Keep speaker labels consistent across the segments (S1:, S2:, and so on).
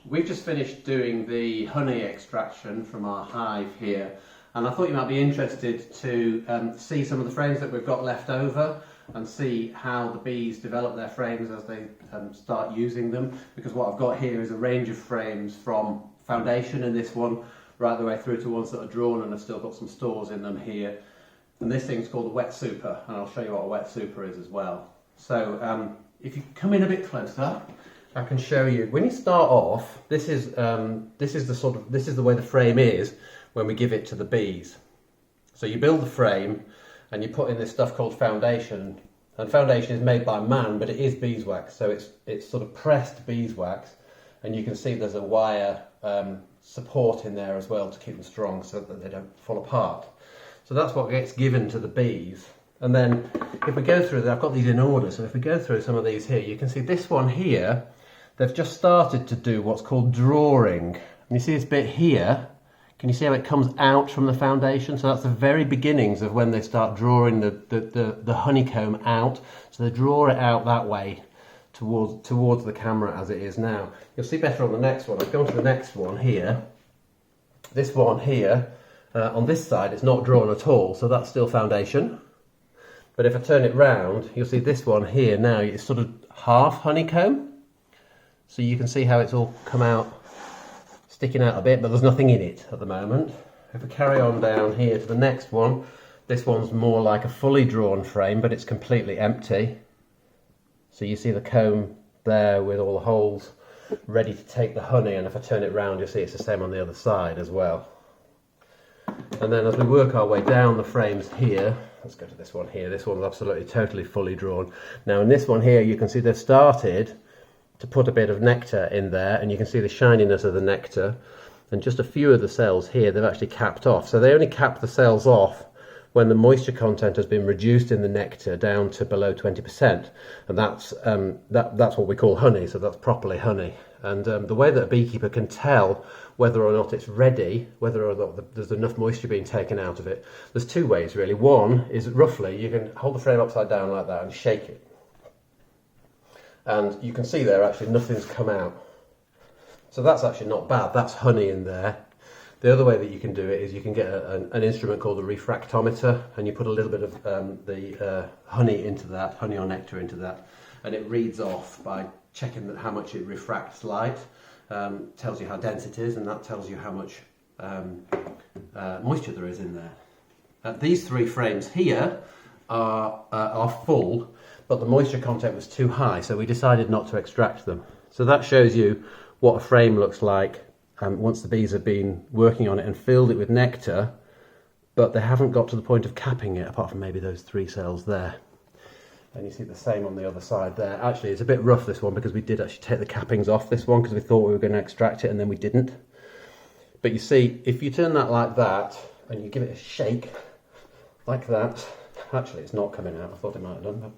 S1: We've just finished doing the honey extraction from our hive here, and I thought you might be interested to see some of the frames that we've got left over and see how the bees develop their frames as they start using them, because what I've got here is a range of frames from foundation in this one right the way through to ones that are drawn, and I've still got some stores in them here. And this thing's called a wet super, and I'll show you what a wet super is as well. So if you come in a bit closer, I can show you. When you start off, this is the way the frame is when we give it to the bees. So you build the frame and you put in this stuff called foundation, and foundation is made by man, but it is beeswax, so it's sort of pressed beeswax, and you can see there's a wire support in there as well to keep them strong so that they don't fall apart. So that's what gets given to the bees. And then if we go through, I've got these in order, so if we go through some of these here, you can see this one here, they've just started to do what's called drawing. And you see this bit here, can you see how it comes out from the foundation? So that's the very beginnings of when they start drawing the honeycomb out. So they draw it out that way towards the camera as it is now. You'll see better on the next one. I've gone to the next one here. This one here, on this side, it's not drawn at all, so that's still foundation. But if I turn it round, you'll see this one here now, it's sort of half honeycomb. So you can see how it's all come out, sticking out a bit, but there's nothing in it at the moment. If we carry on down here to the next one, this one's more like a fully drawn frame, but it's completely empty. So you see the comb there with all the holes ready to take the honey, and if I turn it round, you'll see it's the same on the other side as well. And then as we work our way down the frames here, let's go to this one here. This one's absolutely totally fully drawn. Now in this one here, you can see they've started to put a bit of nectar in there, and you can see the shininess of the nectar, and just a few of the cells here they've actually capped off. So they only cap the cells off when the moisture content has been reduced in the nectar down to below 20%, and that's what we call honey, so that's properly honey. And the way that a beekeeper can tell whether or not it's ready, whether or not there's enough moisture being taken out of it, there's two ways really. One is roughly, you can hold the frame upside down like that and shake it, and you can see there actually nothing's come out. So that's actually not bad, that's honey in there. The other way that you can do it is you can get an instrument called a refractometer, and you put a little bit of the honey into that, honey or nectar into that, and it reads off by checking how much it refracts light, tells you how dense it is, and that tells you how much moisture there is in there. These three frames here are full, but the moisture content was too high, so we decided not to extract them. So that shows you what a frame looks like once the bees have been working on it and filled it with nectar, but they haven't got to the point of capping it, apart from maybe those 3 cells there. And you see the same on the other side there. Actually, it's a bit rough, this one, because we did actually take the cappings off this one because we thought we were going to extract it, and then we didn't. But you see, if you turn that like that and you give it a shake like that, actually it's not coming out. I thought it might have done, but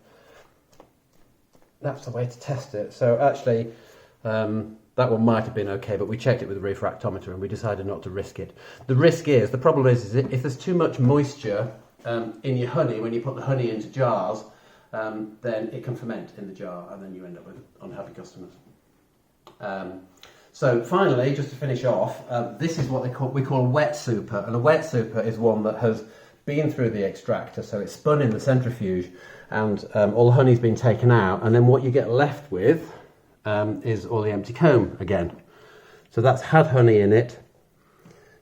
S1: that's the way to test it. So actually, that one might have been okay, but we checked it with a refractometer and we decided not to risk it. The problem is if there's too much moisture in your honey, when you put the honey into jars, then it can ferment in the jar, and then you end up with unhappy customers. So finally, just to finish off, this is what we call a wet super, and a wet super is one that has been through the extractor, so it's spun in the centrifuge, and all the honey's been taken out, and then what you get left with is all the empty comb again. So that's had honey in it.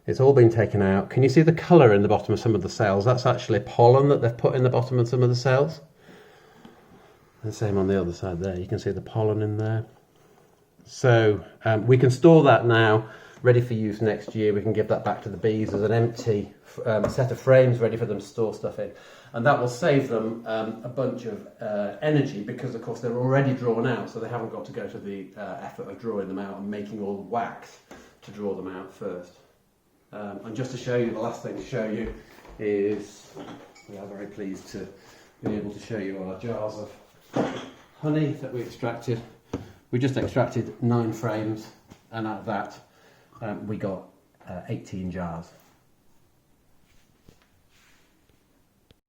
S1: It's all been taken out. Can you see the colour in the bottom of some of the cells? That's actually pollen that they've put in the bottom of some of the cells. The same on the other side there. You can see the pollen in there. So we can store that now, ready for use next year. We can give that back to the bees as an empty set of frames ready for them to store stuff in. And that will save them a bunch of energy, because of course they're already drawn out, so they haven't got to go to the effort of drawing them out and making all the wax to draw them out first. And just to show you, the last thing to show you is, we are very pleased to be able to show you our jars of honey that we extracted. We just extracted 9 frames, and out of that we got 18 jars.